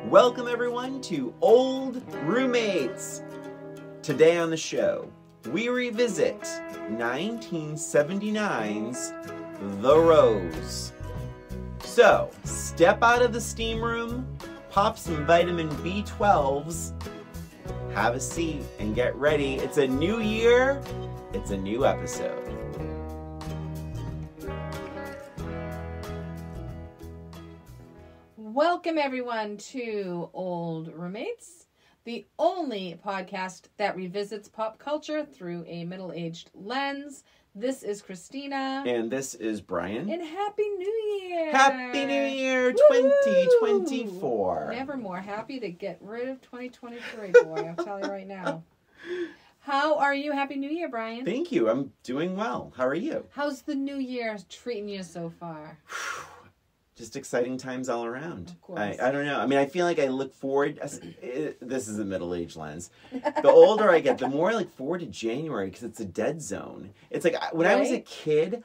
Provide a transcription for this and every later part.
Welcome everyone to Old Roommates. Today on the show, we revisit 1979's The Rose. So, step out of the steam room, pop some vitamin B12s, have a seat, and get ready. It's a new year, it's a new episode. Welcome everyone to Old Roommates, the only podcast that revisits pop culture through a middle-aged lens. This is Christina. And this is Brian. And Happy New Year! Happy New Year 2024. Never more happy to get rid of 2023, boy. I'll tell you right now. How are you? Happy New Year, Brian. Thank you. I'm doing well. How are you? How's the new year treating you so far? Just exciting times all around. Of course. I don't know. I mean, I feel like I look forward. This is a middle-aged lens. The older I get, the more I look forward to January because it's a dead zone. It's like when I was a kid,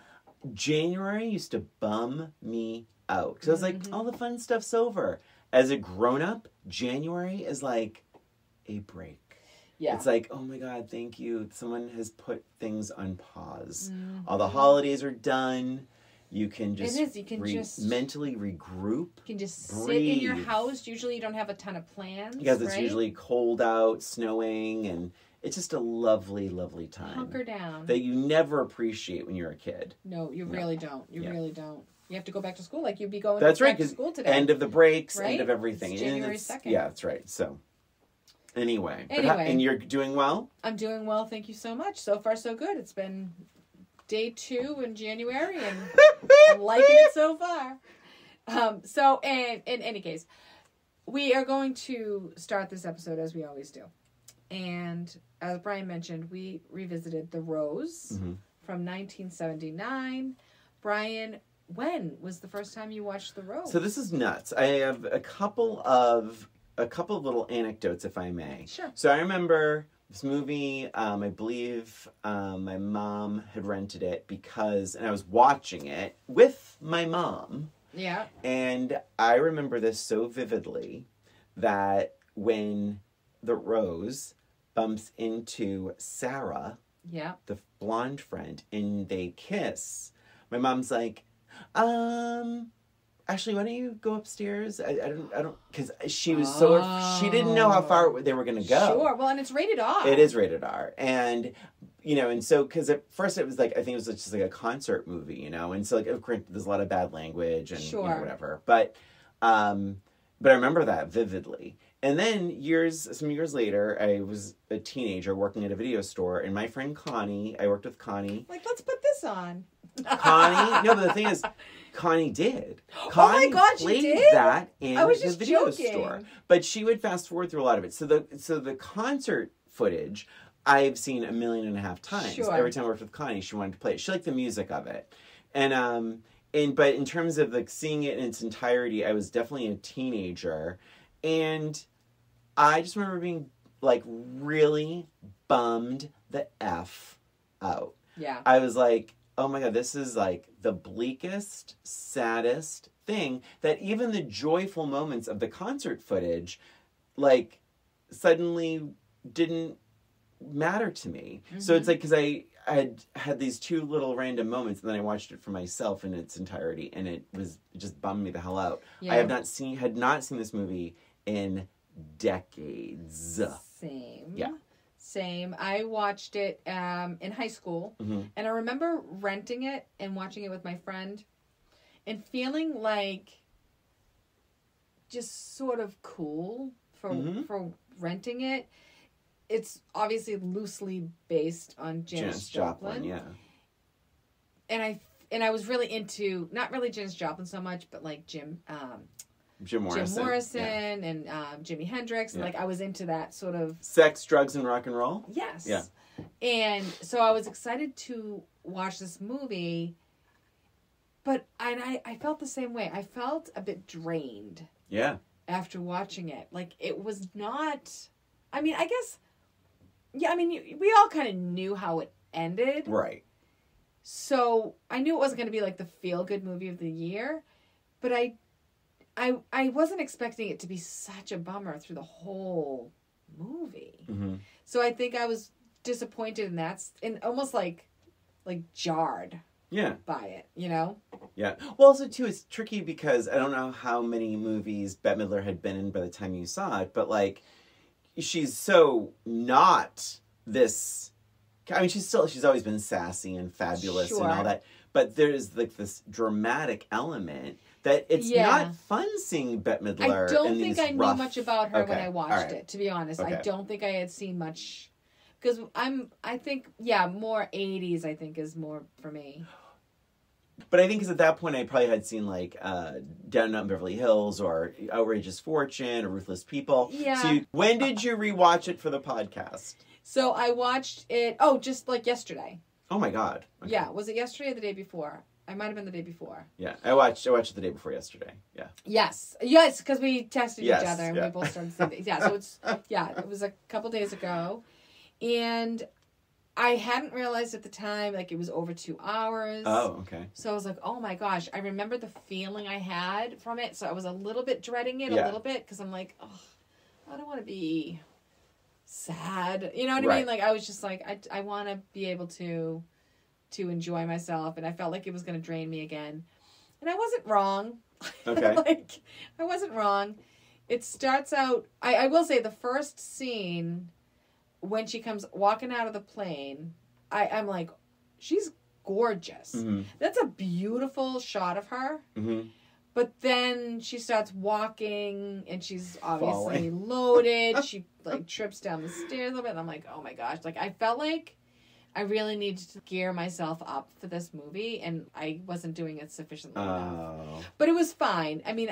January used to bum me out because I was like, all the fun stuff's over. As a grown-up, January is like a break. Yeah. It's like, oh my God, thank you. Someone has put things on pause. All the holidays are done. You can just, mentally regroup. You can just breathe. sit in your house. Usually you don't have a ton of plans. Because it's usually cold out, snowing, and it's just a lovely, lovely time. Hunker down. That you never appreciate when you're a kid. No, you really don't. You really don't. You have to go back to school like you'd be going back to school today. End of the breaks, end of everything. It's January 2nd. Yeah, that's right. So, anyway. And you're doing well? I'm doing well, thank you so much. So far, so good. It's been day 2 in January, and I'm liking it so far. So, in any case, we are going to start this episode as we always do. And as Brian mentioned, we revisited The Rose from 1979. Brian, when was the first time you watched The Rose? So this is nuts. I have a couple of little anecdotes, if I may. Sure. So I remember this movie, I believe my mom had rented it and I was watching it with my mom. Yeah. And I remember this so vividly that when the Rose bumps into Sarah, the blonde friend, and they kiss, my mom's like, Ashley, why don't you go upstairs? I don't, because she was she didn't know how far they were going to go. Sure. Well, and it's rated R. It is rated R. And, and so, because at first it was like, I think it was just like a concert movie, and so like, of course, there's a lot of bad language and whatever. But I remember that vividly. And then some years later, I was a teenager working at a video store, and my friend Connie, I worked with Connie. Like, let's put this on. Connie, no, but the thing is, Connie did. Connie played did? That in the video joking. store. But she would fast forward through a lot of it. So the concert footage I've seen 1.5 million times. Sure. Every time I worked with Connie, she wanted to play it. She liked the music of it. But in terms of like seeing it in its entirety, I was definitely a teenager. And I just remember being like really bummed the F out. Yeah. I was like, oh my God, this is like the bleakest, saddest thing that even the joyful moments of the concert footage, like, suddenly didn't matter to me. So it's like, because I had these 2 little random moments, and then I watched it for myself in its entirety, and it just bummed me the hell out. Yeah. I had not seen this movie in decades. Same. Yeah. Same. I watched it in high school, and I remember renting it and watching it with my friend and feeling like just sort of cool for renting it. It's obviously loosely based on Janis Joplin. Yeah. And I was really into, not really Janis Joplin so much, but like Jim Morrison and Jimi Hendrix. Yeah. Like, I was into that sort of... Sex, drugs, and rock and roll? Yes. Yeah. And so I was excited to watch this movie, but I felt the same way. I felt a bit drained. Yeah. After watching it. Like, it was not... I mean, I guess... Yeah, I mean, we all kind of knew how it ended. Right. So I knew it wasn't going to be like the feel-good movie of the year, but I I wasn't expecting it to be such a bummer through the whole movie. Mm-hmm. So I think I was disappointed in that, and almost like jarred. Yeah. By it, you know? Yeah. Well, also, too, it's tricky because I don't know how many movies Bette Midler had been in by the time you saw it, but, like, she's so not this... I mean, she's always been sassy and fabulous and all that, but there's, like, this dramatic element that it's not fun seeing Bette Midler. I don't think I knew much about her when I watched it, to be honest. Okay. I don't think I had seen much... Because I think, more 80s, I think, is more for me. But I think because at that point I probably had seen like Down and Out in Beverly Hills or Outrageous Fortune or Ruthless People. Yeah. So when did you rewatch it for the podcast? So I watched it, just like yesterday. Oh my God. Okay. Yeah. Was it yesterday or the day before? I might have been the day before. Yeah. I watched it the day before yesterday. Yeah. Yes, because we tested each other and we both started the same day. Yeah, so it was a couple days ago. And I hadn't realized at the time, like, it was over 2 hours. Oh, okay. So I was like, oh my gosh. I remember the feeling I had from it. So I was a little bit dreading it a little bit. Because I'm like, oh, I don't want to be sad. You know what I mean? Like, I was just like, I want to be able to enjoy myself. And I felt like it was going to drain me again. And I wasn't wrong. Okay. I wasn't wrong. It starts out... I will say the first scene... When she comes walking out of the plane, I'm like, she's gorgeous. Mm-hmm. That's a beautiful shot of her. Mm-hmm. But then she starts walking, and she's obviously loaded. She, like, trips down the stairs a little bit, and I'm like, oh my gosh. Like, I felt like I really needed to gear myself up for this movie, and I wasn't doing it sufficiently enough. But it was fine. I mean,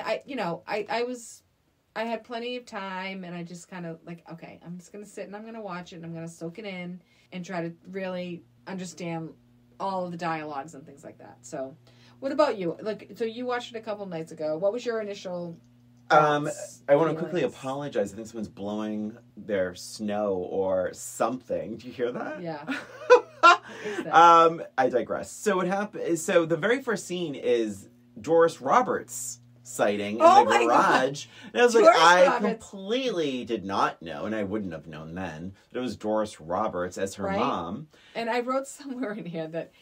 I had plenty of time, and I just kind of like, okay, I'm just going to sit and I'm going to watch it, and I'm going to soak it in and try to really understand all of the dialogues and things like that. So, what about you? Like, so you watched it a couple nights ago. What was your initial I want to quickly apologize. I think someone's blowing their snow or something. Do you hear that? Yeah. I digress. So what happened? So the very first scene is Doris Roberts sighting in the garage. And I was Doris I Roberts. completely did not know, and I wouldn't have known then, that it was Doris Roberts as her mom. And I wrote somewhere in here that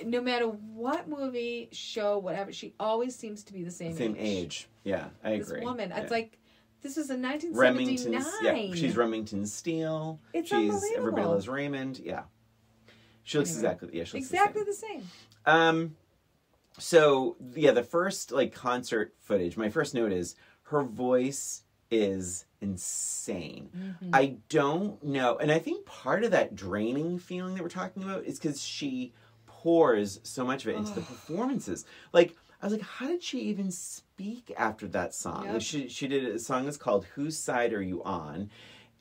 no matter what movie, show, whatever, she always seems to be the same age. Yeah, I agree. This woman, yeah. It's like, this is a 1979. She's Remington Steele. It's she's unbelievable. Everybody Loves Raymond. Yeah. She looks exactly the same. So, the first, like, concert footage, my first note is, her voice is insane. Mm-hmm. I don't know, and I think part of that draining feeling that we're talking about is because she pours so much of it into the performances. Like, I was like, how did she even speak after that song? Yep. Like, she did a song that's called Whose Side Are You On?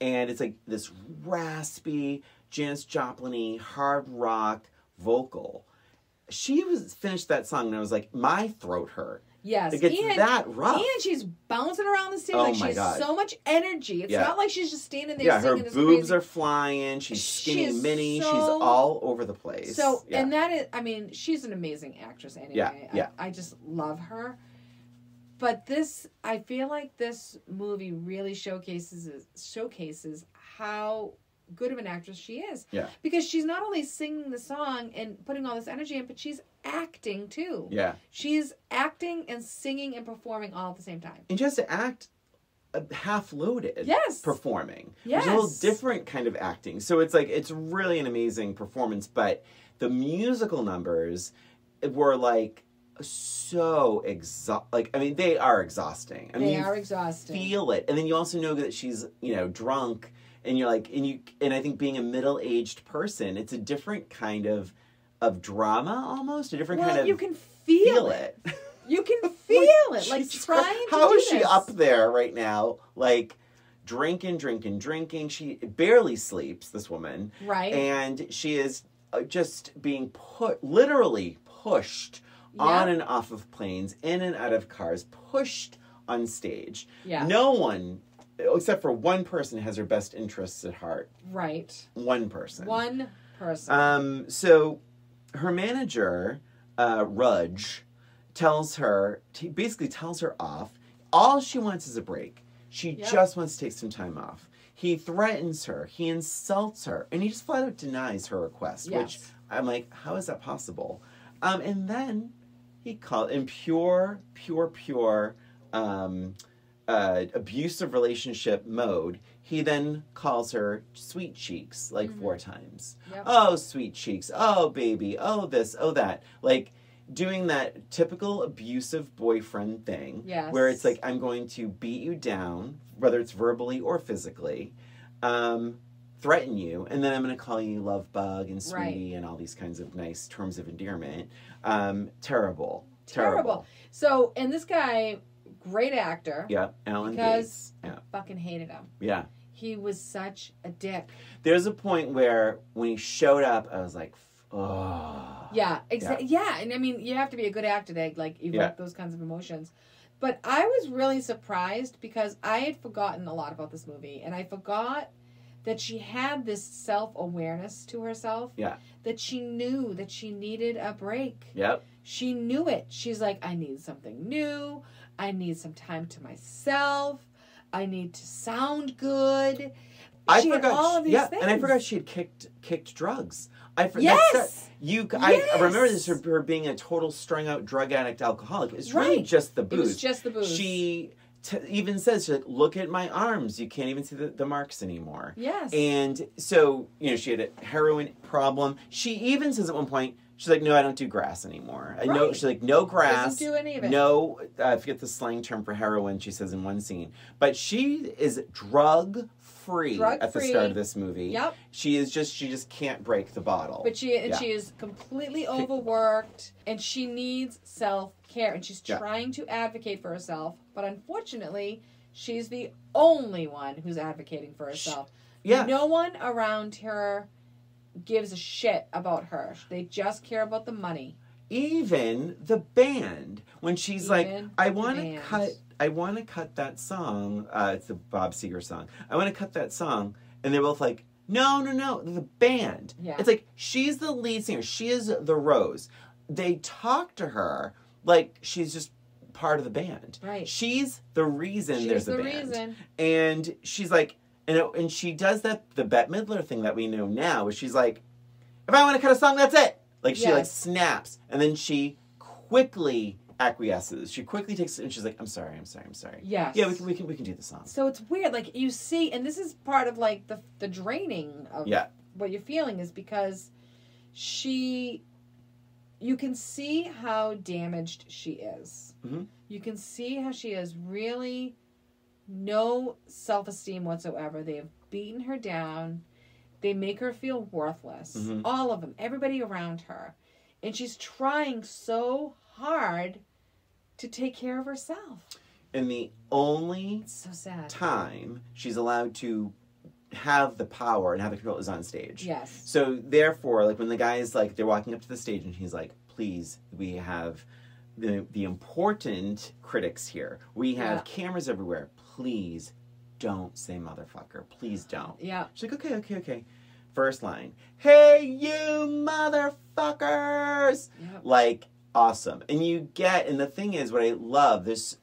And it's like this raspy, Janis Joplin-y, hard rock vocal. She finished that song and I was like, my throat hurt. Yes. It gets that rough. And she's bouncing around the stage. Oh like my she God. has so much energy. It's not like she's just standing there her singing this boobs crazy... are flying. She's skinny mini. So... She's all over the place. So, and that is, I mean, she's an amazing actress anyway. Yeah. I just love her. But I feel like this movie really showcases how good of an actress she is. Yeah. Because she's not only singing the song and putting all this energy in, but she's acting too. Yeah. She's acting and singing and performing all at the same time. And she has to act half-loaded. Yes. Performing. Yes. Which is a little different kind of acting. So it's like, it's really an amazing performance, but the musical numbers were like so they are exhausting. I mean, they are exhausting. Feel it. And then you also know that she's, drunk. And you're like, and I think being a middle-aged person, it's a different kind of drama almost, a different kind of. You can feel it. You can feel it. Like trying to How do is she this. up there right now? Like drinking. She barely sleeps, this woman. Right. And she is just being literally pushed on and off of planes, in and out of cars, pushed on stage. Yeah. No one, except for one person, has her best interests at heart. Right. One person. So her manager, Rudge, basically tells her off. all she wants is a break. She Yep. just wants to take some time off. He threatens her. He insults her. And he just flat out denies her request, which Yes. I'm like, how is that possible? And then he called in pure abusive relationship mode. He then calls her sweet cheeks like 4 times. Yep. Oh, sweet cheeks. Oh, baby. Oh, this. Oh, that. Like doing that typical abusive boyfriend thing. Yes. Where it's like, I'm going to beat you down, whether it's verbally or physically. Threaten you, and then I'm going to call you love bug and sweetie and all these kinds of nice terms of endearment. Terrible. So, and this guy, great actor. Yeah, Alan Because Bates. Yeah. I fucking hated him. Yeah. He was such a dick. There's a point where when he showed up, I was like, oh. Yeah, exactly. Yeah, and I mean, you have to be a good actor to like evoke those kinds of emotions. But I was really surprised because I had forgotten a lot about this movie, and I forgot that she had this self-awareness to herself. Yeah. That she knew that she needed a break. Yep. She knew it. She's like, I need something new. I need some time to myself. I need to sound good. I She had forgot. all of these things. And I forgot she had kicked drugs. Yes. I remember this her being a total strung out drug addict alcoholic. It's really just the booze. It was just the booze. She even says, she's like, look at my arms. You can't even see the marks anymore. Yes. And so, she had a heroin problem. She even says at one point, she's like, no, I don't do grass anymore. I know. She's like, no grass. Doesn't do any of it. No, I forget the slang term for heroin, she says in one scene. But she is drug-free at the start of this movie. Yep. She just can't break the bottle. But she is completely overworked, and she needs self-care, and she's trying to advocate for herself, but unfortunately, she's the only one who's advocating for herself. Yeah. No one around her gives a shit about her. They just care about the money. Even the band, when she's like, I want to cut that song. It's the Bob Seger song. I want to cut that song. And they're both like, no, the band. Yeah. It's like, she's the lead singer. She is the Rose. They talk to her like she's just part of the band. Right. She's the reason there's a band. Reason. And she's like, and she does the Bette Midler thing that we know now, where she's like, if I want to cut a song, that's it. Like, she like snaps, and then she quickly acquiesces. She quickly takes it, and she's like, I'm sorry. Yes. Yeah, we can do the song. So it's weird. Like, you see, and this is part of, like, the draining of what you're feeling is because you can see how damaged she is. Mm-hmm. You can see how she has really no self-esteem whatsoever. They have beaten her down. They make her feel worthless. Mm-hmm. All of them. Everybody around her. And she's trying so hard to take care of herself. And the only So sad. time she's allowed to have the power and have the control is on stage. Yes. So therefore, like when the guys like they're walking up to the stage and he's like, please, we have the important critics here. We have cameras everywhere. Please don't say motherfucker. Please don't. Yeah. She's like, okay. First line. Hey, you motherfuckers! Yep. Like, awesome. And and the thing is, what I love, there's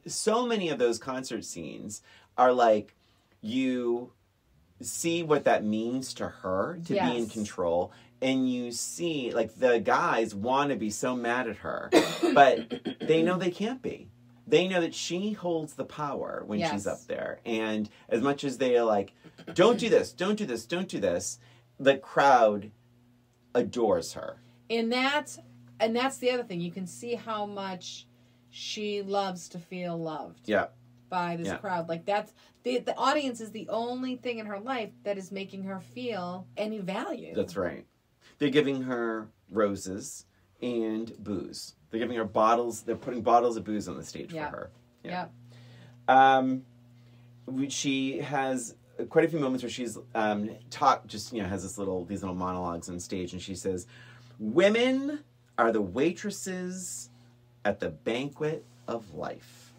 so many of those concert scenes are like, you see what that means to her to be in control. And you see, like, the guys want to be so mad at her, but they know they can't be. They know that she holds the power when she's up there. And as much as they are like, don't do this, the crowd adores her. And that's the other thing. You can see how much she loves to feel loved. Yeah. By this crowd. Like, that's the audience is the only thing in her life that is making her feel any value. That's right. They're giving her roses and booze. They're giving her bottles. They're putting bottles of booze on the stage for her. Yeah. She has quite a few moments where she's has these little monologues on stage, and she says, "Women are the waitresses at the banquet of life."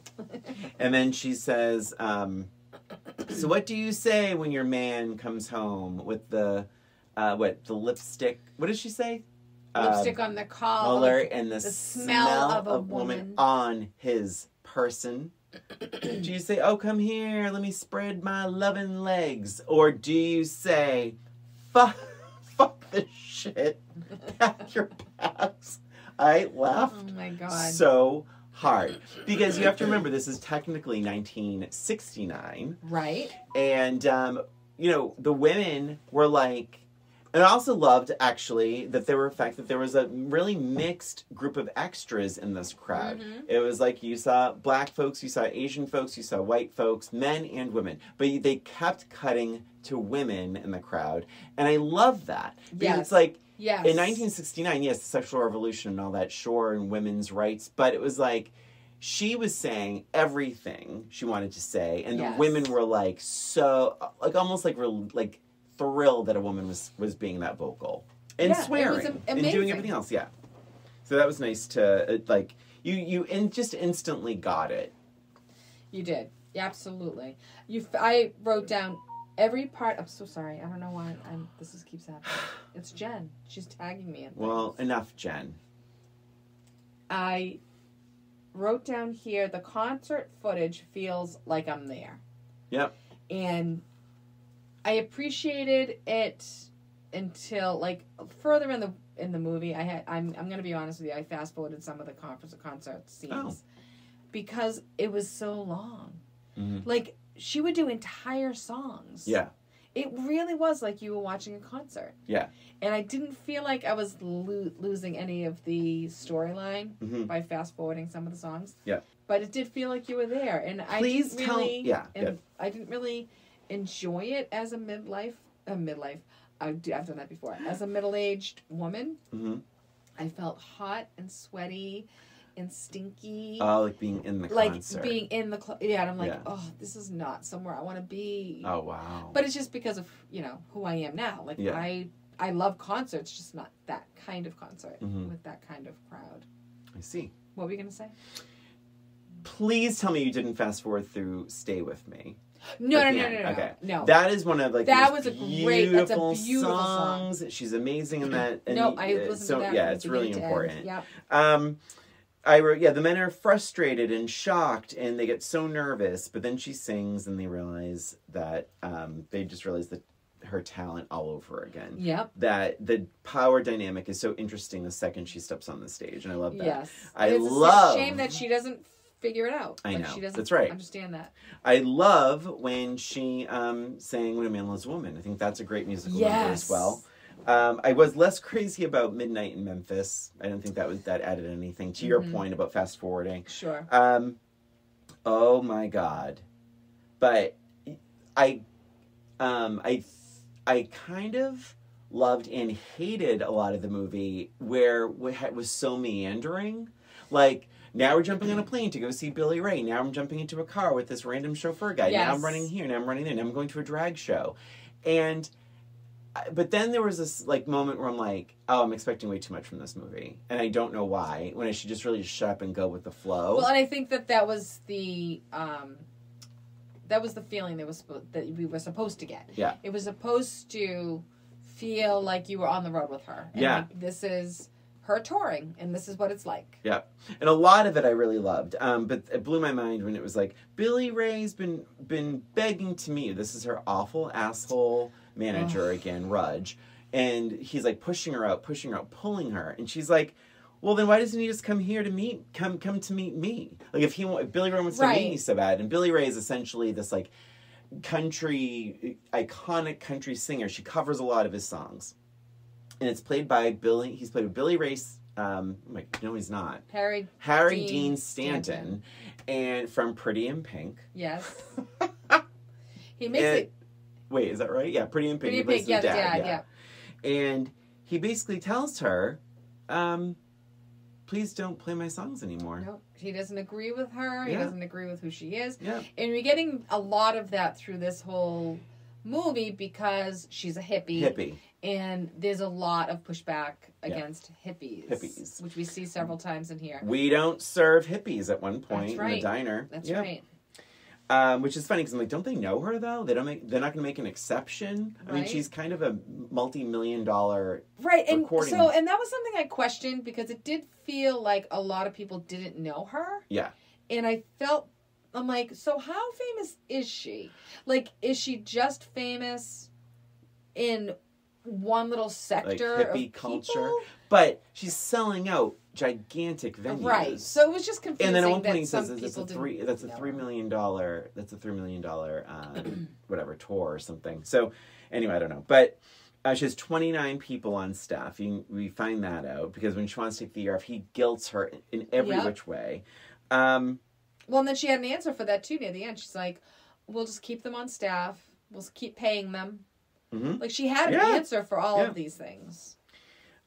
And then she says, "So what do you say when your man comes home with the lipstick? What does she say? Lipstick on the collar and the smell of a woman on his person." Do you say, oh, come here, let me spread my loving legs? Or do you say, fuck this shit, pack your bags? I laughed Oh my God. so hard. Because you have to remember, this is technically 1969. Right. And, the women were like, and I also loved, actually, that there was a really mixed group of extras in this crowd. Mm-hmm. It was like you saw black folks, you saw Asian folks, you saw white folks, men and women. But they kept cutting to women in the crowd. And I love that. Because it's like, yes. In 1969, yes, the sexual revolution and all that, sure, and women's rights. But it was like, she was saying everything she wanted to say. And the women were like, so, like, almost like, thrilled that a woman was being that vocal and swearing and doing everything else. Yeah, so that was nice to you just instantly got it. You did, absolutely. I wrote down every part. I'm so sorry. I don't know why this keeps happening. It's Jen. She's tagging me in things. Well, enough, Jen. I wrote down here the concert footage feels like I'm there. Yep. And I appreciated it until further in the movie. I'm going to be honest with you. I fast forwarded some of the concert scenes because it was so long. Mm-hmm. Like she would do entire songs. Yeah, it really was like you were watching a concert. Yeah, and I didn't feel like I was losing any of the storyline by fast forwarding some of the songs. Yeah, but it did feel like you were there, and I didn't really enjoy it as a midlife. I've done that before. As a middle-aged woman, I felt hot and sweaty and stinky. Oh, like being in the concert. Like being in the and I'm like, oh, this is not somewhere I want to be. Oh, wow. But it's just because of who I am now. Like I love concerts, just not that kind of concert with that kind of crowd. I see. What were you gonna say? Please tell me you didn't fast forward through "Stay with Me." No. Okay. No. That is one of that was a beautiful songs. Song. She's amazing in that. And I listened to that. Yeah, it's really important. Yeah. I wrote, the men are frustrated and shocked and they get so nervous, but then she sings and they realize that they just realize that her talent all over again. Yep. That the power dynamic is so interesting the second she steps on the stage, and I love that. Yes. It's a shame that she doesn't figure it out. I know. She doesn't That's right. understand that. I love when she sang When a Man Loves a Woman. I think that's a great musical number as well. I was less crazy about Midnight in Memphis. I don't think that added anything to your point about fast forwarding. Sure. Oh my God. But I kind of loved and hated a lot of the movie where it was so meandering. Like, now we're jumping on a plane to go see Billy Ray. Now I'm jumping into a car with this random chauffeur guy. Yes. Now I'm running here. Now I'm running there. Now I'm going to a drag show. But then there was this moment where I'm like, oh, I'm expecting way too much from this movie. And I don't know why. When I should just really shut up and go with the flow. Well, and I think that was the feeling that we were supposed to get. Yeah. It was supposed to feel like you were on the road with her. And like, this is her touring, and this is what it's like. Yeah. And a lot of it I really loved. But it blew my mind when it was like, Billy Ray's been begging to meet you. This is her awful asshole manager again, Rudge. And he's like pushing her out, pulling her. And she's like, well, then why doesn't he just come here to come to meet me? Like if Billy Ray wants to meet me so bad. And Billy Ray is essentially this iconic country singer. She covers a lot of his songs. And it's played by Billy. He's played with Billy Ray. No, he's not. Harry Dean Stanton. And from Pretty in Pink. Yes. He makes it. Wait, is that right? Yeah, Pretty in Pink. Pretty in Pink, yeah, dad. And he basically tells her, please don't play my songs anymore. No, he doesn't agree with her. Yeah. He doesn't agree with who she is. Yeah. And we're getting a lot of that through this whole movie because she's a hippie. And there's a lot of pushback against hippies. Which we see several times in here. We don't serve hippies at one point in the diner. That's right. Which is funny because I'm like, don't they know her though? They're not going to make an exception. I mean, she's kind of a multi-million-dollar recording. And that was something I questioned because it did feel like a lot of people didn't know her. Yeah. And I felt I'm like, so how famous is she? Like, is she just famous in one little sector like of hippie culture? people? But she's selling out gigantic venues. Right. So it was just confusing. And then at one point that he some says people that's a $3 million whatever tour or something. So anyway, I don't know. But she has 29 people on staff. We find that out because when she wants to take the year off, he guilts her in every which way. Well, and then she had an answer for that too near the end. She's like, we'll just keep them on staff. We'll keep paying them. Mm-hmm. Like, she had an answer for all of these things.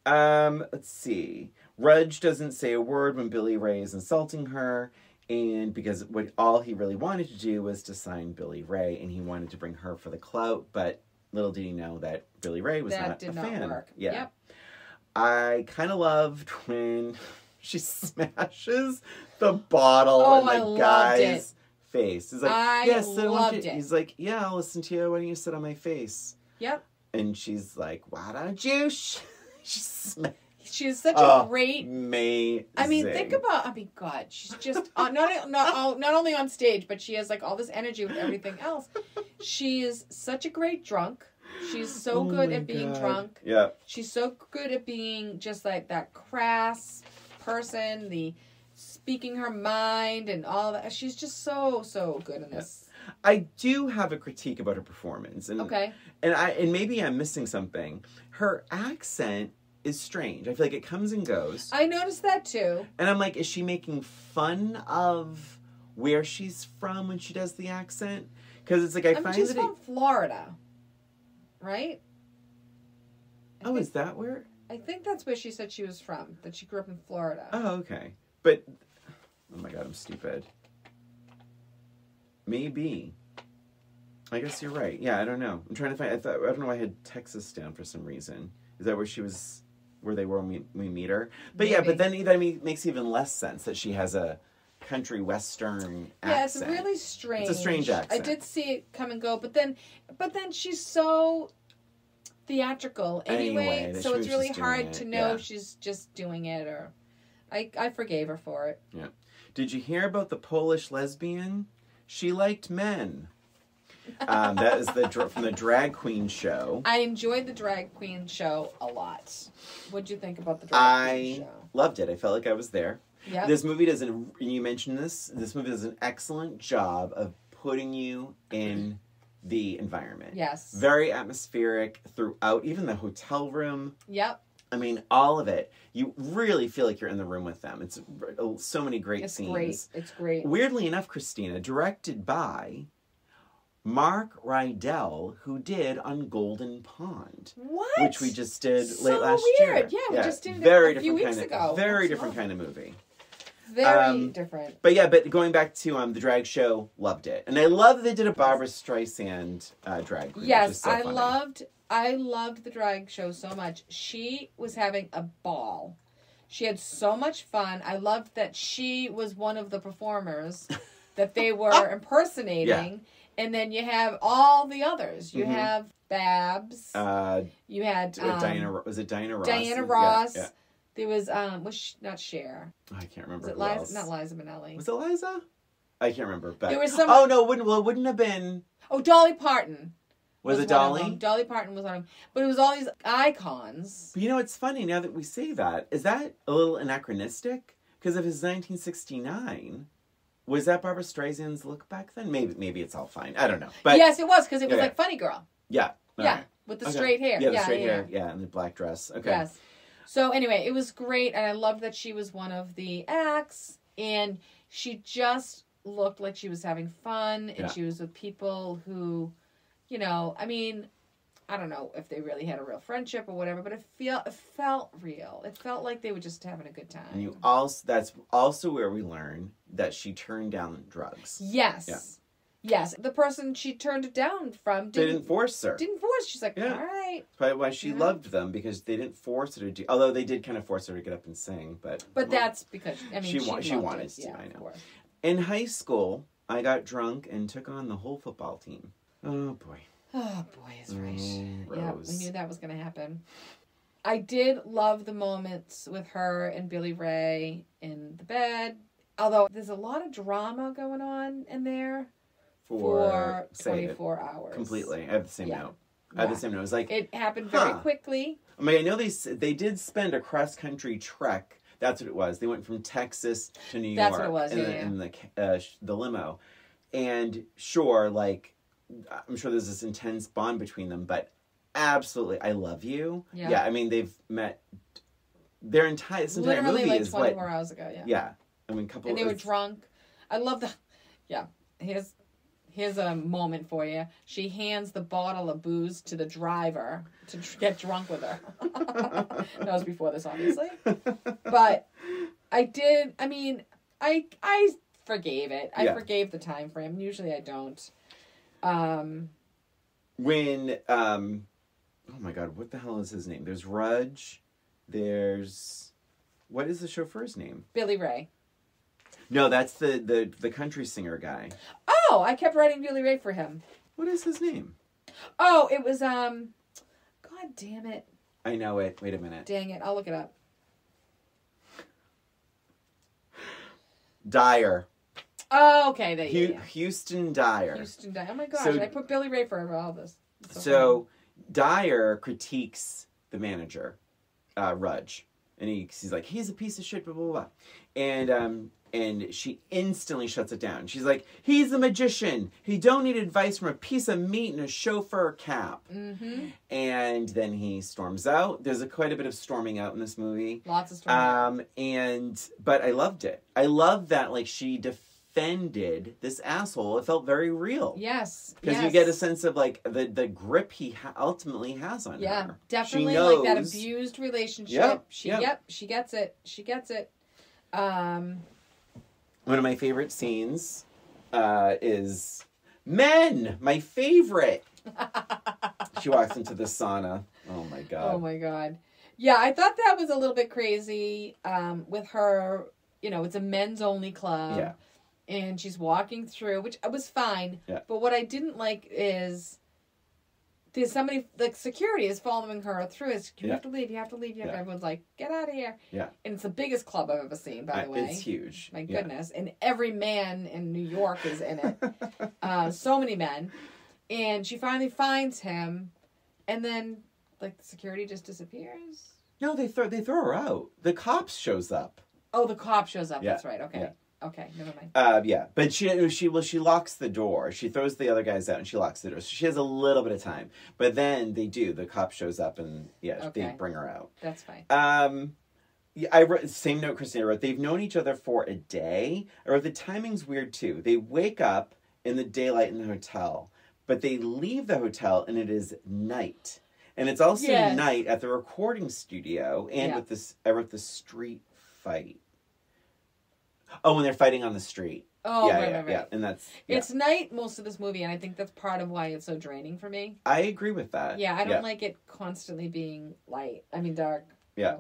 Let's see. Rudge doesn't say a word when Billy Ray is insulting her. And because all he really wanted to do was to sign Billy Ray. And he wanted to bring her for the clout. But little did he know that Billy Ray was not a fan. That did not work. Yeah. Yep. I kind of loved when she smashes the bottle in the guy's face. He's like, loved it. He's like, yeah, I'll listen to you. Why don't you sit on my face? Yep. And she's like, why don't you? She's such a great. Amazing. I mean, think about. I mean, God, she's just not only on stage, but she has like all this energy with everything else. She is such a great drunk. She's so good at being drunk. Yeah. She's so good at being just like that crass person, the speaking her mind and all that. She's just so good in this. I do have a critique about her performance. And, and maybe I'm missing something. Her accent is strange. I feel like it comes and goes. I noticed that too. And I'm like, is she making fun of where she's from when she does the accent? Because it's like, I find she's from Florida, right? Is that where? I think that's where she said she was from. That she grew up in Florida. Oh, okay. But, oh my God, I'm stupid. Maybe. I guess you're right. Yeah, I don't know. I'm trying to find. I don't know why I had Texas down for some reason. Is that where she was? Where they were when we meet her? But maybe. Yeah, but then that makes even less sense that she has a country western accent. Yeah, it's really strange. It's a strange accent. I did see it come and go, but then she's so theatrical anyway, so it's really hard to know she's just doing it. Or I forgave her for it. Yeah. Did you hear about the Polish lesbian? She liked men. That is from the drag queen show. I enjoyed the drag queen show a lot. What'd you think about the drag queen show? I loved it. I felt like I was there. Yep. This movie you mentioned this movie does an excellent job of putting you in the environment. Yes. Very atmospheric throughout, even the hotel room. Yep. I mean, all of it. You really feel like you're in the room with them. It's so many great scenes. It's great. Weirdly enough, Christina, directed by Mark Rydell, who did On Golden Pond. What? Which we just did late last year. Yeah, we just did it a few weeks ago. Very different kind of movie. Very different. But going back to the drag show, loved it. And I love that they did a Barbra Streisand drag queen. Yes, so I loved the drag show so much. She was having a ball. She had so much fun. I loved that she was one of the performers that they were impersonating. Yeah. And then you have all the others. You have Babs. You had Diana. Was it Diana Ross? Diana Ross. Yeah. There was not Cher. I can't remember. Was it Liza? Not Liza Minnelli. Was it Liza? I can't remember. But there was some. Oh no! It wouldn't have been. Oh, Dolly Parton. Was it Dolly? Dolly Parton was on them. But it was all these icons. But it's funny now that we say that. Is that a little anachronistic? Because if it's 1969, was that Barbra Streisand's look back then? Maybe it's all fine. I don't know. But yes, it was because it was like Funny Girl. Yeah. Yeah, with the straight hair. Yeah, the straight hair. Yeah, and the black dress. Okay. Yes. So anyway, it was great, and I loved that she was one of the acts, and she just looked like she was having fun, and she was with people who, I mean, I don't know if they really had a real friendship or whatever, but it felt real. It felt like they were just having a good time. And that's also where we learn that she turned down drugs. Yes. Yeah. Yes, the person she turned it down from didn't force her. She's like, all right. That's probably why she loved them, because they didn't force her to do. Although they did kind of force her to get up and sing, but that's because she wanted to. I know. In high school, I got drunk and took on the whole football team. Oh boy. Oh boy, is right. Yeah, Rose. we knew that was going to happen. I did love the moments with her and Billy Ray in the bed, Although there's a lot of drama going on in there for 24 hours. Completely. I have the same note. I have the same note. It was like... It happened very quickly. I mean, I know they did spend a cross-country trek. That's what it was. They went from Texas to New York. That's what it was, in the limo. And sure, like, I'm sure there's this intense bond between them, but absolutely, I love you. Yeah, I mean, they've met their entire movie literally like is 24 hours ago, Yeah. I mean, and they were drunk. I love the... Yeah. Here's a moment for you. She hands the bottle of booze to the driver to get drunk with her. That was before this, obviously. But I forgave it. I forgave the time frame. Usually I don't. When, oh my God, what the hell is his name? There's Rudge. There's, what is the chauffeur's name? Billy Ray. No, that's the country singer guy. Oh, I kept writing Billy Ray for him. What is his name? Oh, it was, God damn it. I know it. Wait a minute. Dang it. I'll look it up. Dyer. Oh, okay. Houston Dyer. Houston Dyer. Oh my gosh, I put Billy Ray for all this. So Dyer critiques the manager, Rudge. And he's like, he's a piece of shit, blah, blah, blah. And she instantly shuts it down. She's like, he's a magician. He don't need advice from a piece of meat and a chauffeur cap. Mm-hmm. And then he storms out. There's quite a bit of storming out in this movie. Lots of storming out. But I loved it. I love that, like, she defended this asshole. It felt very real. Yes. Because you get a sense of, like, the grip he ultimately has on her. Yeah, definitely. She knows, like that abused relationship. She gets it. She gets it. One of my favorite scenes is Men, my favorite. She walks into the sauna. Oh my God. Oh my God. Yeah, I thought that was a little bit crazy with her, it's a men's only club. Yeah. And she's walking through, which was fine. Yeah. But what I didn't like is there's somebody, like, security is following her through. You have to leave, you have to leave. Everyone's like, get out of here. Yeah. And it's the biggest club I've ever seen, by the way. It's huge. My goodness. And every man in New York is in it. So many men. And she finally finds him. And then, like, the security just disappears. No, they throw her out. The cops shows up. Oh, the cop shows up. Yeah. That's right. Okay. Yeah. Okay, never mind. Yeah, but she locks the door. She throws the other guys out and she locks the door. So she has a little bit of time. But then they do. The cop shows up and they bring her out. That's fine. I wrote same note Christina wrote. They've known each other for a day. I wrote the timing's weird too. They wake up in the daylight in the hotel, but they leave the hotel and it is night. And it's also night at the recording studio and with this. I wrote the street fight. Oh, when they're fighting on the street. Oh, right. Yeah, and that's... It's night most of this movie, and I think that's part of why it's so draining for me. I agree with that. Yeah, I don't like it constantly being dark. Yeah.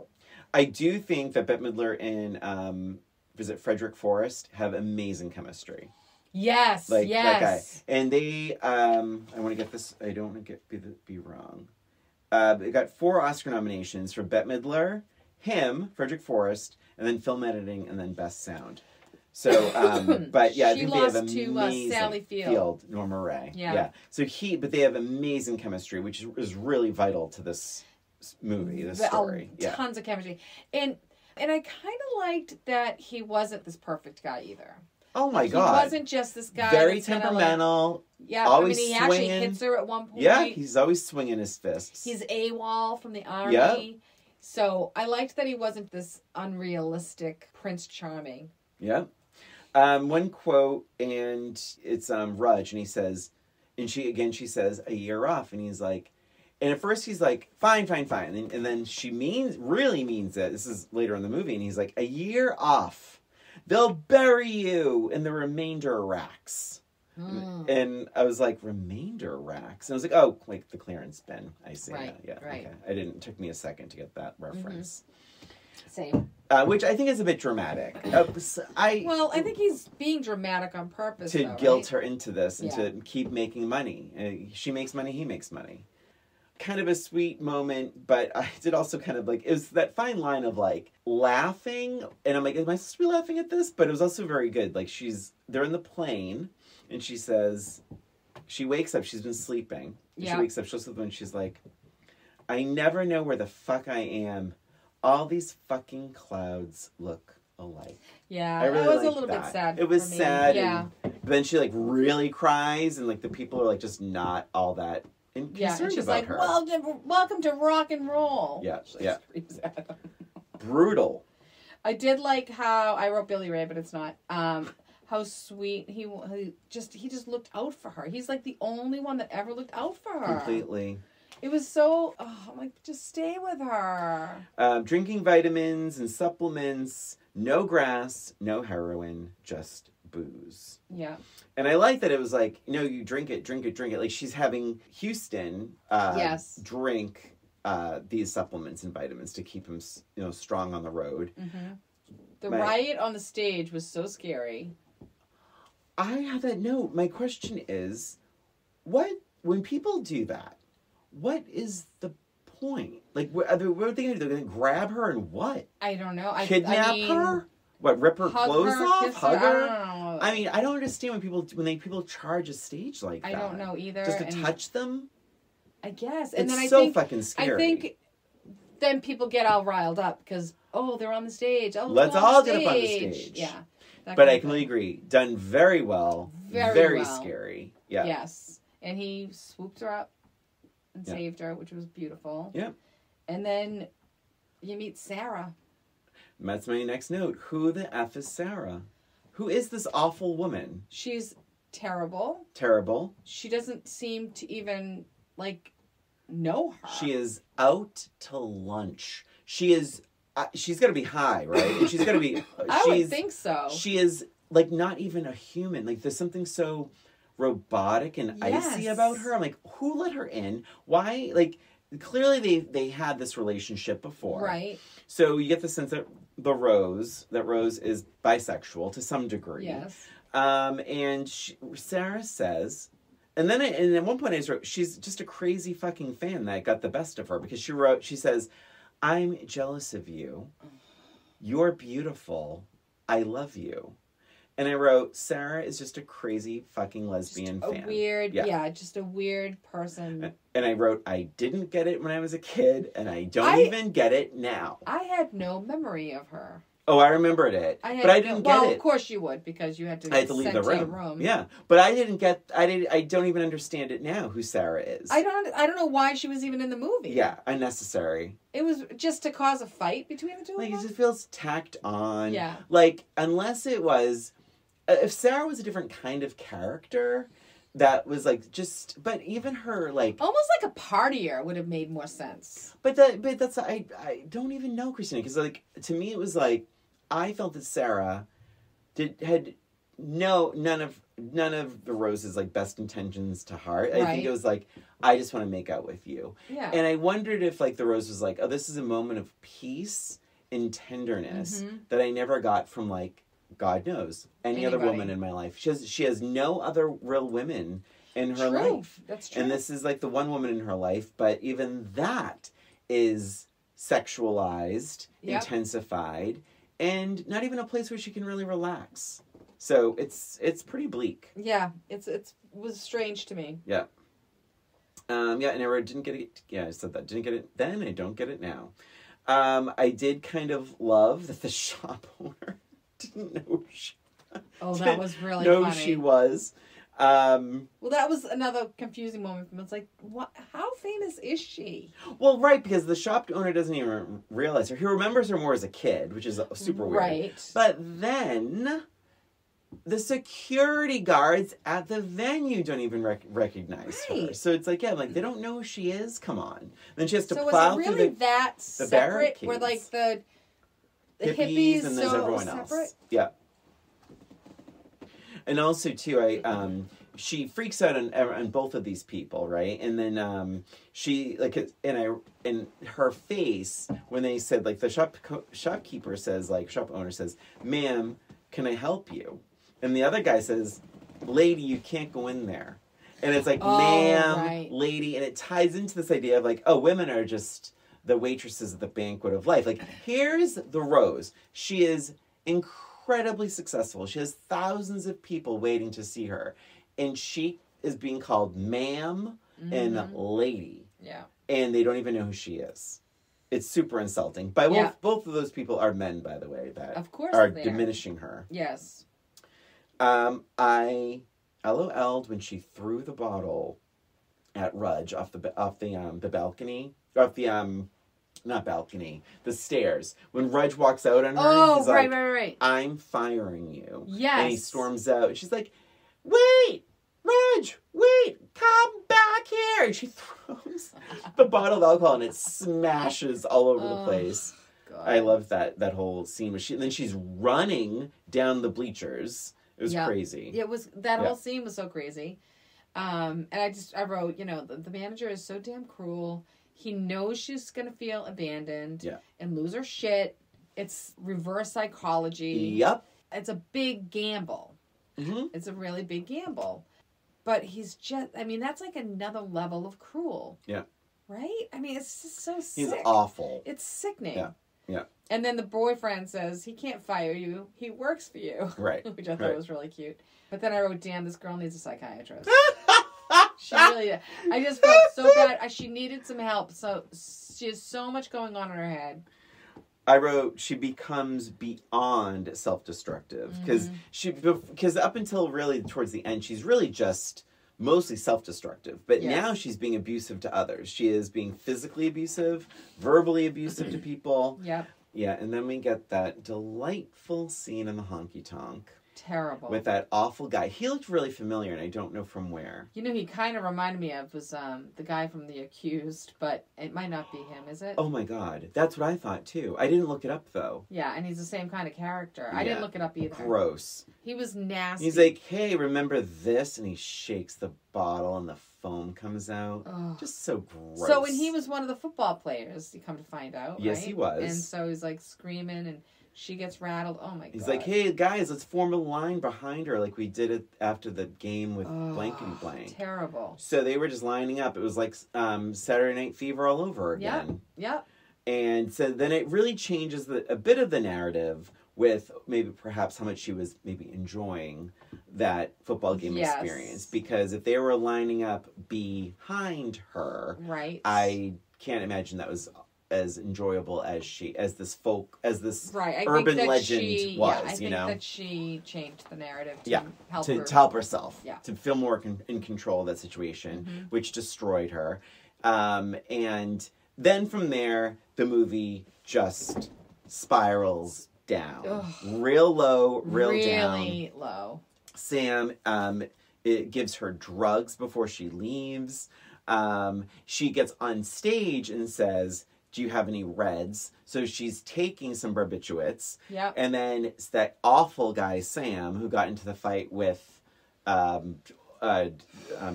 I do think that Bette Midler and, Frederick Forrest have amazing chemistry. Yes, that guy. And they, I want to get this, I don't want to be wrong. They got 4 Oscar nominations for Bette Midler, him, Frederick Forrest, and then film editing, and then best sound. So, but yeah, I think they have amazing Sally Field, Norma Ray. Yeah. So but they have amazing chemistry, which is really vital to this movie, this story. Tons of chemistry, and I kind of liked that he wasn't this perfect guy either. Oh my God! He wasn't just this guy. Very temperamental. Always he swinging. Actually hits her at one point. Yeah, he's always swinging his fists. He's AWOL from the army. Yep. So I liked that he wasn't this unrealistic Prince Charming. Yeah. One quote, and it's Rudge, and he says, and she says, a year off, and he's like, and at first he's like, fine, and then she really means it. This is later in the movie, and he's like, a year off. They'll bury you in the remainder racks. And I was like, remainder racks? And I was like, oh, like the clearance bin. I see. Right, Yeah. right. Okay. It took me a second to get that reference. Same. Which I think is a bit dramatic. I think he's being dramatic on purpose to guilt her into this and to keep making money. She makes money, he makes money. kind of a sweet moment, but I did also kind of like, it was that fine line of like laughing, and I'm like, am I supposed to be laughing at this? But it was also very good. Like they're in the plane, and she says, she wakes up, she's been sleeping. Yeah. She wakes up, she'll sleep, and she's like, I never know where the fuck I am. All these fucking clouds look alike. Yeah, I really it was a liked little that. bit sad. It was for me. sad. Yeah. And then she like really cries, and like the people are like just not all that concerned and she's about like, her. welcome to rock and roll. Yeah, she, like, yeah. screams at him. Brutal. I did like how I wrote Billy Ray, but it's not. How sweet he just looked out for her. He's like the only one that ever looked out for her. Completely. It was so, I'm like, just stay with her. Drinking vitamins and supplements, no grass, no heroin, just booze. Yeah. And I like that it was like, you drink it. Like she's having Houston drink these supplements and vitamins to keep him, strong on the road. Mm-hmm. The riot on the stage was so scary. I have that note. My question is, when people do that, what is the point? Like, what are they going to do? They're going to grab her and what? I don't know. Kidnap her? What, rip her clothes off? Hug her? I don't know. I mean, I don't understand when people charge a stage like that. I don't know either. Just to touch them? I guess. And then I think fucking scary. I think then people get all riled up because, they're on the stage. Oh, let's all get up on the stage. Yeah. But I completely agree. Done very well. Very well. Scary. Yeah. Yes. And he swooped her up and saved her, which was beautiful. Yeah. And then you meet Sarah. That's my next note. Who the F is Sarah? Who is this awful woman? She's terrible. Terrible. She doesn't seem to even, know her. She is out to lunch. She is... she's going to be high, right? And she's going to be... I would think so. She is, not even a human. Like, there's something so robotic and icy about her. I'm like, who let her in? Why? Like, clearly they had this relationship before. Right. So you get the sense that Rose is bisexual to some degree. Yes. And Sarah says... And then at one point I just wrote, she's just a crazy fucking fan that got the best of her. Because she says... I'm jealous of you. You're beautiful. I love you. And I wrote, Sarah is just a crazy fucking lesbian fan. Just a weird person. And I wrote, I didn't get it when I was a kid, and I don't even get it now. I had no memory of her. Oh, I remembered it. But I didn't get it. Well, of course you would, because you had to leave the room. Yeah. But I don't even understand it now, who Sarah is. I don't know why she was even in the movie. Yeah, unnecessary. It was just to cause a fight between the two of them? It just feels tacked on. Yeah. Unless it was... if Sarah was a different kind of character... That was but even her almost like a partier would have made more sense. But that's I don't even know, Christina, because to me it was I felt that Sarah had none of the Rose's best intentions to heart. Right. I think it was I just want to make out with you. Yeah. And I wondered if the Rose was oh, this is a moment of peace and tenderness that I never got from God knows any other woman in my life. She has no other real women in her life. That's true. And this is the one woman in her life, but even that is sexualized, intensified, and not even a place where she can really relax. So it's pretty bleak. Yeah, it was strange to me. Yeah. And I didn't get it. Yeah, I said that. Didn't get it then. I don't get it now. I did kind of love that the shop owner didn't know that was really funny. No, she was. Well, that was another confusing moment for me. It's what? How famous is she? Well, right, because the shop owner doesn't even realize her. He remembers her more as a kid, which is super weird. Right. But then the security guards at the venue don't even recognize her. So it's they don't know who she is. Come on. Then she has to plow through the separate, barricades. Where the hippies and there's everyone else. Yeah. And also too, she freaks out on both of these people, right? And then she in her face when they said the shopkeeper says shop owner says, "Ma'am, can I help you?" And the other guy says, "Lady, you can't go in there." And it's like, Oh, ma'am, right. lady. And it ties into this idea of like, oh, women are just the waitresses at the banquet of life. Like, here's the Rose. She is incredibly successful. She has thousands of people waiting to see her. And she is being called ma'am and lady. Yeah. And they don't even know who she is. It's super insulting. Both of those people are men, by the way, that Of course are they diminishing her. Yes. I LOL'd when she threw the bottle at Rudge off the balcony, off the not balcony, the stairs. When Rudge walks out on her, he's like, right. I'm firing you. Yes. And he storms out. She's like, wait, Rudge, wait, come back here. And she throws the bottle of alcohol and it smashes all over the place. God. I love that whole scene where then she's running down the bleachers. It was crazy. It was, that whole scene was so crazy. And I wrote, the manager is so damn cruel. He knows she's going to feel abandoned and lose her shit. It's reverse psychology. Yep. It's a big gamble. Mm-hmm. It's a really big gamble. But he's just, that's like another level of cruel. Yeah. Right? It's just so sick. He's awful. It's sickening. Yeah. Yeah. And then the boyfriend says, he can't fire you. He works for you. Right. Which I thought was really cute. But then I wrote, damn, this girl needs a psychiatrist. She really did. I just felt so bad. She needed some help. So she has so much going on in her head. I wrote, she becomes beyond self-destructive. Because up until really towards the end, she's really just mostly self-destructive. But now she's being abusive to others. She is being physically abusive, verbally abusive to people. Yep. Yeah, and then we get that delightful scene in the honky-tonk. Terrible. With that awful guy. He looked really familiar, and I don't know from where. He kind of reminded me of was the guy from The Accused, but it might not be him, is it? Oh my God. That's what I thought, too. I didn't look it up, though. Yeah, and he's the same kind of character. I didn't look it up either. Gross. He was nasty. He's like, hey, remember this? And he shakes the bottle, and the foam comes out. Ugh. Just so gross. So, and he was one of the football players, you come to find out, Yes, right? he was. And so he's like screaming, and she gets rattled. Oh my God. He's like, hey, guys, let's form a line behind her like we did it after the game with blankety blank. Terrible. So they were just lining up. It was like Saturday Night Fever all over again. Yep. And so then it really changes a bit of the narrative with maybe perhaps how much she was maybe enjoying that football game experience. Because if they were lining up behind her, right, I can't imagine that was as enjoyable as this right. urban legend was. I think that she changed the narrative to help to her. help herself, Yeah. to feel more in control of that situation, which destroyed her. And then from there, the movie just spirals down. Ugh. Real low, really down. low. Sam, it gives her drugs before she leaves. She gets on stage and says, do you have any reds? So she's taking some barbiturates. Yep. And then it's that awful guy, Sam, who got into the fight with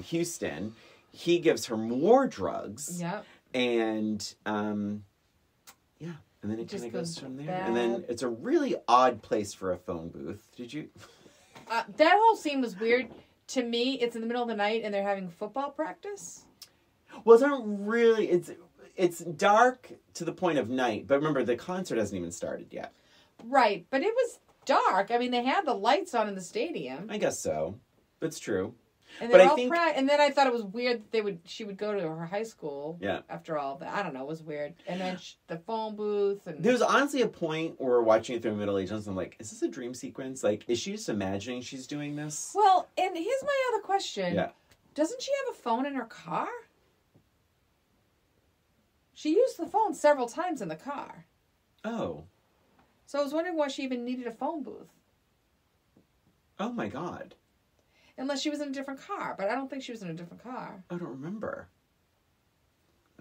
Houston. He gives her more drugs. Yep. And, and then it kind of goes from there. bad. And then it's a really odd place for a phone booth. Did you? That whole scene was weird. To me, it's in the middle of the night and they're having football practice. Well, it's not really. It's dark to the point of night. But remember, the concert hasn't even started yet. Right, but it was dark. They had the lights on in the stadium. I guess so. That's true. And But they're I all think, and then I thought it was weird that she would go to her high school. Yeah. After all that, I don't know, it was weird. And then the phone booth and there was honestly a point where we're watching it through Middle Ages. I'm like, is this a dream sequence? Like, is she just imagining she's doing this? Well, and here's my other question. Yeah. Doesn't she have a phone in her car? She used the phone several times in the car. Oh. So I was wondering why she even needed a phone booth. Oh my God. Unless she was in a different car, but I don't think she was in a different car. I don't remember.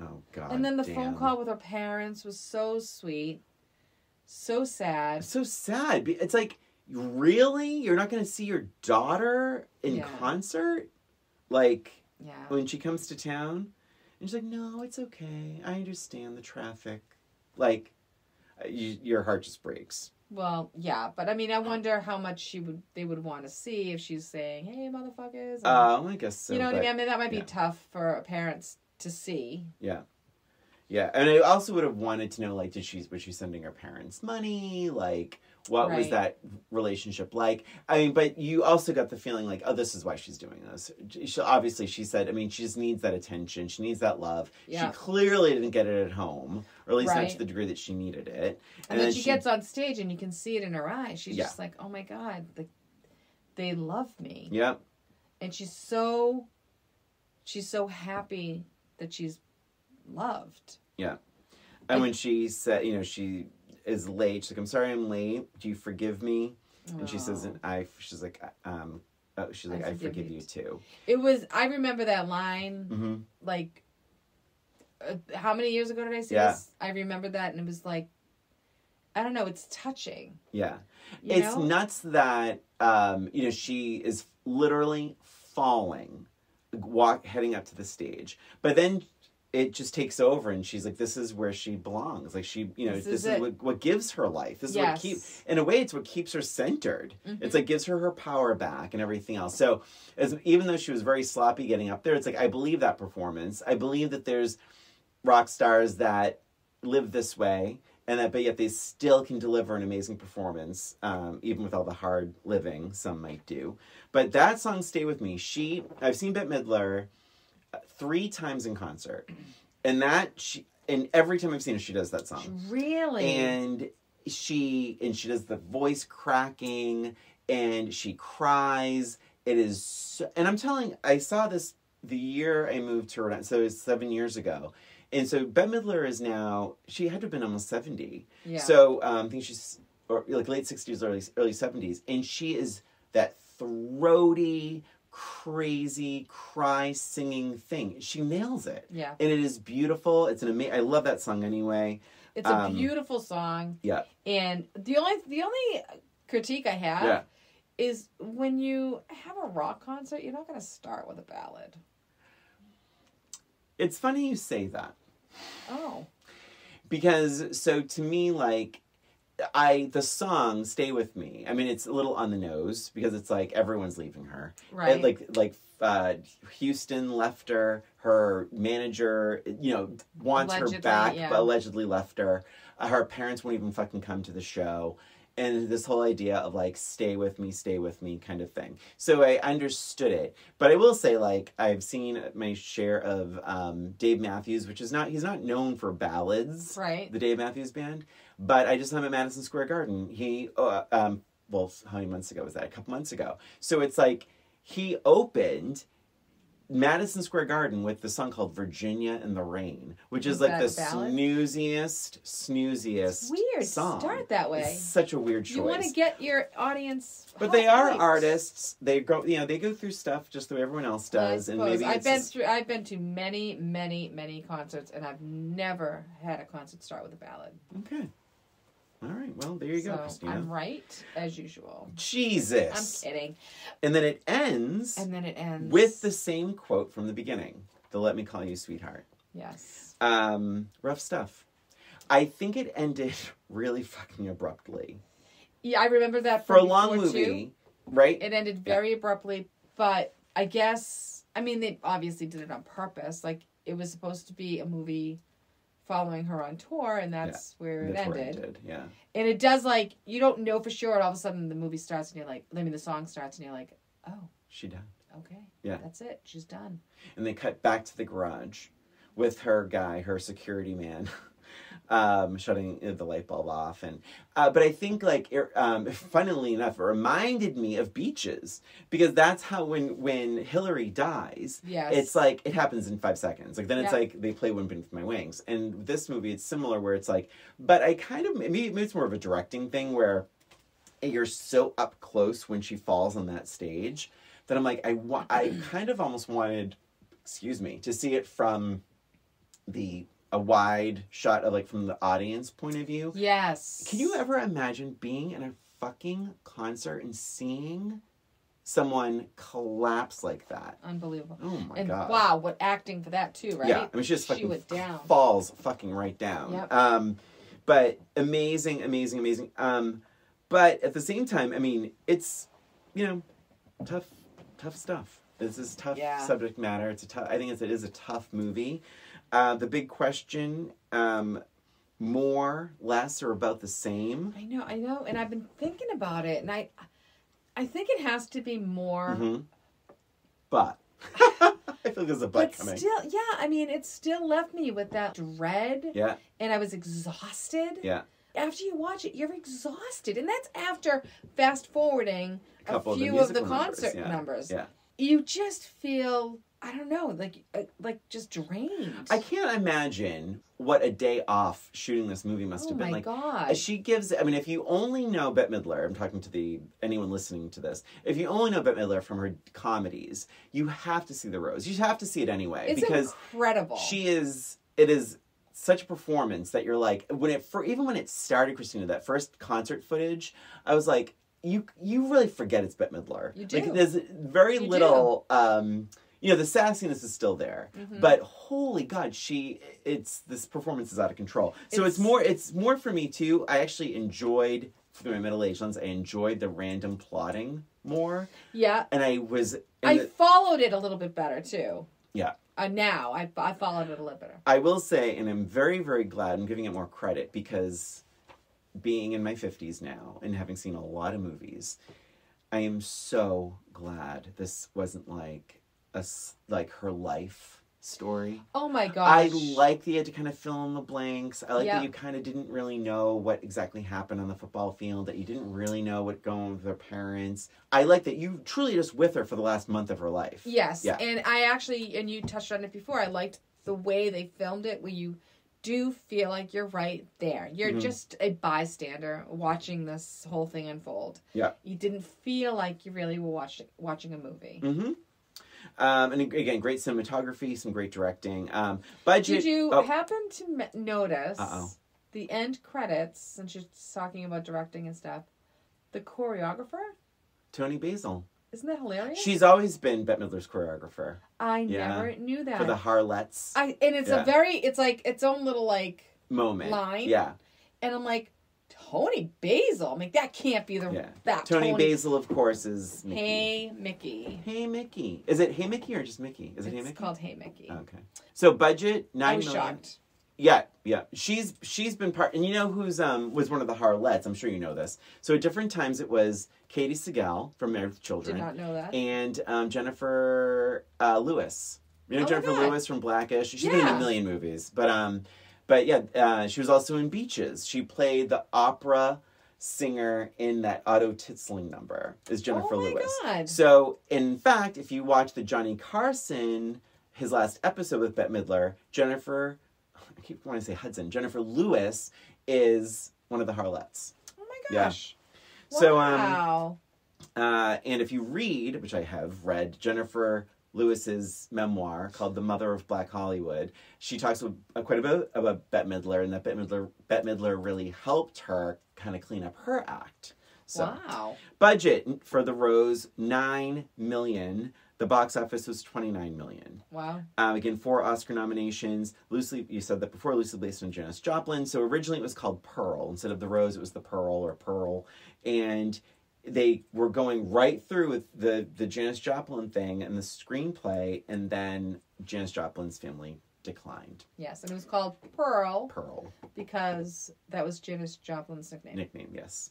Oh God. And then the phone call with her parents was so sweet. So sad. It's so sad. It's like, really? You're not going to see your daughter in concert? Like, when she comes to town? And she's like, no, it's okay. I understand the traffic. Like, your heart just breaks. Well, yeah, but I mean, I wonder how much they would want to see if she's saying, "Hey, motherfuckers." And, I guess so. You know what I mean? I mean, that might be tough for parents to see. Yeah. Yeah, and I also would have wanted to know, like, was she sending her parents money? Like, what was that relationship like? I mean, but you also got the feeling like, oh, this is why she's doing this. She said, I mean, she just needs that attention. She needs that love. Yeah. She clearly didn't get it at home, or at least not to the degree that she needed it. And then she gets on stage and you can see it in her eyes. She's just like, oh my God, they love me. Yep. And she's so happy that she's loved. Yeah. And when she said, you know, she is late, she's like, I'm sorry I'm late. Do you forgive me? And she says, I forgive you too. I remember that line, like, how many years ago did I see this? I remember that, and it was like, I don't know, it's touching. Yeah. It's nuts that, you know, she is literally falling, heading up to the stage. But then it just takes over, and she's like, this is where she belongs. Like, she, you know, this is what gives her life. This is what in a way, it's what keeps her centered. Mm-hmm. It's like, gives her power back and everything else. So, even though she was very sloppy getting up there, it's like, I believe that performance. I believe that there's rock stars that live this way, but yet they still can deliver an amazing performance, even with all the hard living some might do. But that song, Stay With Me, I've seen Bette Midler 3 times in concert, and every time I've seen her, she does that song. Really? And she does the voice cracking, and she cries. It is so, and I saw this the year I moved to Rhode Island, so it was 7 years ago. And so Bette Midler is now, she had to have been almost 70. Yeah. So I think she's like late 60s, early 70s, and she is that throaty, crazy cry singing thing. She nails it. Yeah. And it is beautiful. It's an amazing, I love that song anyway. It's a beautiful song. Yeah. And the only critique I have is when you have a rock concert, you're not going to start with a ballad. It's funny you say that. Oh. Because so to me, like, the song Stay With Me, I mean, it's a little on the nose because it's like everyone's leaving her. Right. Houston left her manager, you know, wants her back, but allegedly left her. Her parents won't even fucking come to the show. And this whole idea of like, stay with me kind of thing. So I understood it. But I will say, like, I've seen my share of Dave Matthews, he's not known for ballads. Right. The Dave Matthews Band. But I just saw him at Madison Square Garden. How many months ago was that? A couple months ago. So it's like, he opened Madison Square Garden with the song called Virginia in the Rain, which is like the snooziest weird song. Start that way. It's such a weird choice. You want to get your audience But they are artists. They go through stuff just the way everyone else does. And maybe I've been to many concerts, and I've never had a concert start with a ballad. Okay. All right, well, there you go, Christina. I'm right, as usual. Jesus. I'm kidding. And then it ends with the same quote from the beginning. The Let Me Call You Sweetheart. Yes. Rough stuff. I think it ended really fucking abruptly. Yeah, I remember that for a long movie, too. Right? It ended very abruptly, but I guess, I mean, they obviously did it on purpose. Like, it was supposed to be a movie following her on tour, and that's where it ended. Yeah. And it does, like, you don't know for sure, and all of a sudden the movie starts, and you're like, the song starts, and you're like, oh. She done. Okay. Yeah. That's it. She's done. And they cut back to the garage with her security man, shutting the light bulb off. And but I think, like, funnily enough, it reminded me of Beaches, because that's how when Hillary dies, it's like it happens in 5 seconds. Like, then it's like they play Wind Beneath My Wings. And this movie, it's similar, where it's like, but I kind of maybe it's more of a directing thing where you're so up close when she falls on that stage that I'm like, I kind of almost wanted, to see it from a wide shot of, like, from the audience point of view. Yes. Can you ever imagine being in a fucking concert and seeing someone collapse like that? Unbelievable. Oh my God. Wow, what acting for that too, right? Yeah, I mean, she went down. Falls fucking right down. Yep. But amazing. But at the same time, I mean, it's, tough stuff. This is tough subject matter. I think it is a tough movie. The big question, more, less, or about the same? I know. And I've been thinking about it, and I think it has to be more. Mm-hmm. But I feel like there's a but coming. Still, I mean, it still left me with that dread. Yeah. And I was exhausted. Yeah. After you watch it, you're exhausted. And that's after fast forwarding a few of the concert numbers. Yeah. You just feel, I don't know, like just drained. I can't imagine what a day off shooting this movie must have been. Oh my God. She gives, I mean, if you only know Bette Midler, I'm talking to anyone listening to this, if you only know Bette Midler from her comedies, you have to see The Rose. You have to see it anyway. It's because incredible. It is such a performance that you're like, even when it started, Christina, that first concert footage, I was like, you really forget it's Bette Midler. You do. Like, there's very little, the sassiness is still there, but holy God, this performance is out of control. So it's more for me too. I actually enjoyed, through my middle age lens, I enjoyed the random plotting more. Yeah. And I followed it a little bit better too. Yeah. Now I followed it a little better. I will say, and I'm very, very glad, I'm giving it more credit, because being in my 50s now and having seen a lot of movies, I am so glad this wasn't like her life story. Oh my gosh. I like that you had to kind of fill in the blanks. I like that you kind of didn't really know what exactly happened on the football field, that you didn't really know what going on with their parents. I like that you truly just with her for the last month of her life. Yes. Yeah. And I actually, and you touched on it before, I liked the way they filmed it, where you do feel like you're right there. You're just a bystander watching this whole thing unfold. Yeah. You didn't feel like you really were watching a movie. Mm-hmm. And again, great cinematography, some great directing. Budget. Did you happen to notice the end credits, since you're talking about directing and stuff, the choreographer? Toni Basil. Isn't that hilarious? She's always been Bette Midler's choreographer. I never knew that. For the Harlettes. And it's it's like its own little moment. Line. Yeah. And I'm like, Toni Basil? I'm like, that can't be that Toni Basil, of course, is Mickey. Hey Mickey. Hey Mickey. Is it Hey Mickey or just Mickey? Is it Hey Mickey? It's called Hey Mickey. Okay. So budget, $9 million. I was shocked. Yeah. She's been part, and you know who's was one of the Harlettes. I'm sure you know this. So at different times it was Katie Segal from Married with Children. Did not know that. And Jennifer Lewis. You know Jennifer Lewis from Blackish. She's been in a million movies, but yeah, she was also in Beaches. She played the opera singer in that Otto Titzling number. Is Jennifer Lewis. Oh my God. So in fact, if you watch the Johnny Carson, his last episode with Bette Midler, Jennifer Lewis is one of the Harlettes. Oh my gosh. Yeah. So, wow. And if you read, which I have read, Jennifer Lewis's memoir called The Mother of Black Hollywood, she talks quite a bit about Bette Midler, and that Bette Midler really helped her kind of clean up her act. So, wow. Budget for The Rose, $9 million. The box office was $29 million. Wow. Again, 4 Oscar nominations. Loosely, you said that before, loosely based on Janis Joplin. So originally it was called Pearl. Instead of The Rose, it was The Pearl or Pearl. And they were going right through with the Janis Joplin thing and the screenplay, and then Janis Joplin's family declined. Yes, and it was called Pearl. Pearl. Because that was Janis Joplin's nickname. Yes.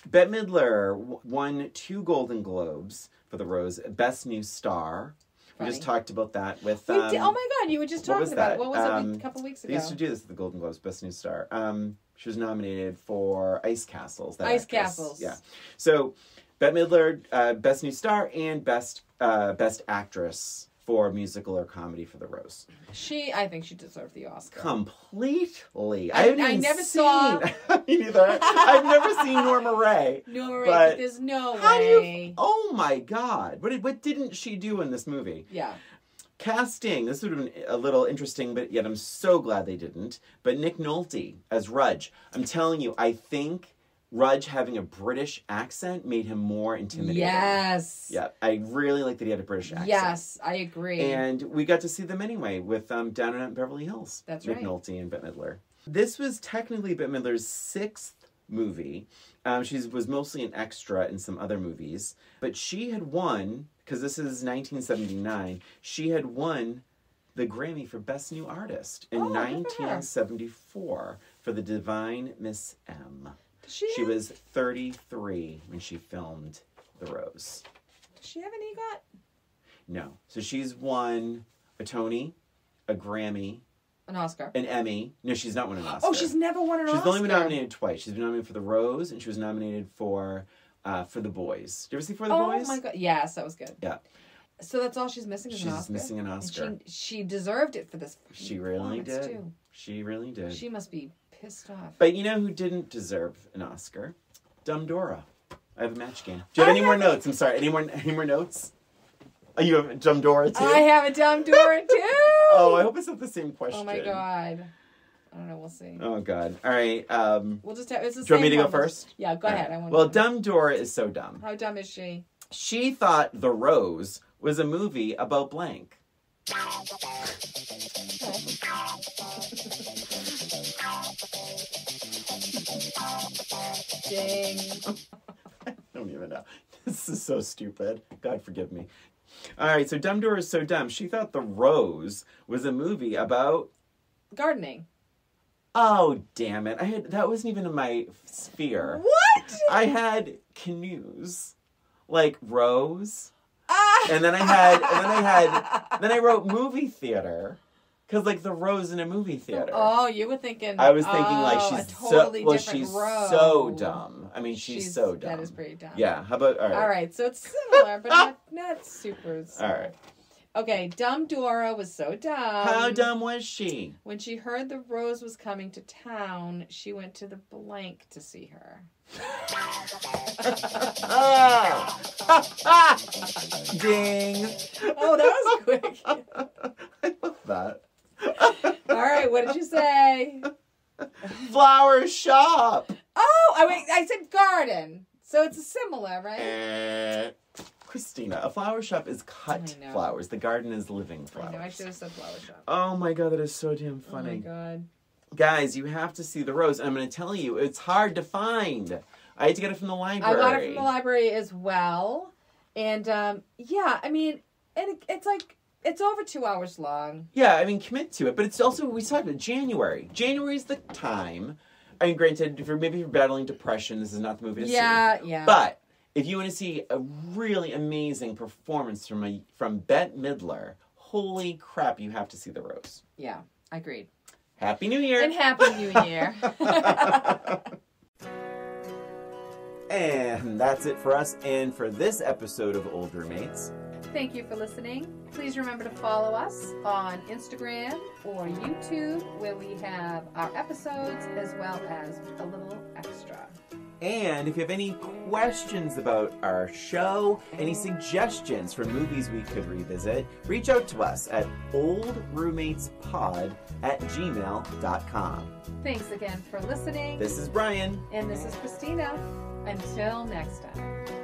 Bette Midler won 2 Golden Globes for The Rose. Best New Star. Funny. We just talked about that with... oh my God, you were just talking about it. What was it a couple weeks ago? They used to do this at the Golden Globes, Best New Star. She was nominated for Ice Castles. Castles. Yeah. So, Bette Midler, Best New Star, and Best Actress for musical or comedy for The Rose. I think she deserved the Oscar. Completely. I never saw... Me neither. I've never seen Norma Rae. Norma Rae, but there's no way. Oh my God. What didn't she do in this movie? Yeah. Casting. This would have been a little interesting, but yet I'm so glad they didn't. But Nick Nolte as Rudge. I'm telling you, I think Rudge having a British accent made him more intimidating. Yes. Yeah, I really like that he had a British accent. Yes, I agree. And we got to see them anyway with Down and Out in Beverly Hills. That's Nick right. Nolte and Bette Midler. This was technically Bette Midler's 6th movie. She was mostly an extra in some other movies. But she had won, because this is 1979, she had won the Grammy for Best New Artist in 1974 for The Divine Miss M. She was 33 when she filmed The Rose. Does she have an EGOT? No. So she's won a Tony, a Grammy, an Oscar, an Emmy. No, she's not won an Oscar. Oh, she's never won an Oscar. She's only been nominated twice. She's been nominated for The Rose, and she was nominated for The Boys. Did you ever see For the Boys? Oh my God! Yes, that was good. Yeah. So that's all she's missing is an Oscar? She's missing an Oscar. And she deserved it for this. She really did. Too. She really did. She must be pissed off. But you know who didn't deserve an Oscar? Dumb Dora. I have a match game. Do you have any more notes? I'm sorry. Any more notes? Oh, you have a Dumb Dora too? I have a Dumb Dora too. Oh, I hope it's not the same question. Oh my God. I don't know. We'll see. Oh God. All right. We'll just have. It's the do you want me to go one. first? Yeah, go ahead. I want. Well, Dumb Dora is so dumb. How dumb is she? She thought The Rose was a movie about blank. Ding. I don't even know. This is so stupid. God forgive me. All right, so Dumb Dora is so dumb. She thought The Rose was a movie about gardening. Oh, damn it. That wasn't even in my sphere. What? I had canoes. Like Rose. Ah! And then I wrote movie theater. Because, like, The Rose in a movie theater. Oh, you were thinking... I was thinking, like, she's totally she's Rose. so dumb. I mean, she's so dumb. That is pretty dumb. Yeah, how about... All right, so it's similar, but not super similar. All right. Okay, Dumb Dora was so dumb. How dumb was she? When she heard The Rose was coming to town, she went to the blank to see her. Ding. Oh, that was quick. I love that. All right, what did you say? Flower shop. Oh, I said garden. So it's similar, right? Christina, a flower shop is cut flowers. The garden is living flowers. I know, I should have said flower shop. Oh my God, that is so damn funny. Oh my God. Guys, you have to see The Rose. I'm going to tell you, it's hard to find. I had to get it from the library. I got it from the library as well. And, yeah, I mean, and it's like, it's over 2 hours long. Yeah, I mean, commit to it. But it's also, we talked about January. January is the time. I mean, granted, if you're battling depression, this is not the movie to see. Yeah. But if you want to see a really amazing performance from Bette Midler, holy crap, you have to see The Rose. Yeah, agreed. Happy New Year. And Happy New Year. And that's it for us and for this episode of Old Roommates. Thank you for listening. Please remember to follow us on Instagram or YouTube, where we have our episodes as well as a little extra. And if you have any questions about our show, any suggestions for movies we could revisit, reach out to us at oldroommatespod@gmail.com. Thanks again for listening. This is Brian. And this is Christina. Until next time.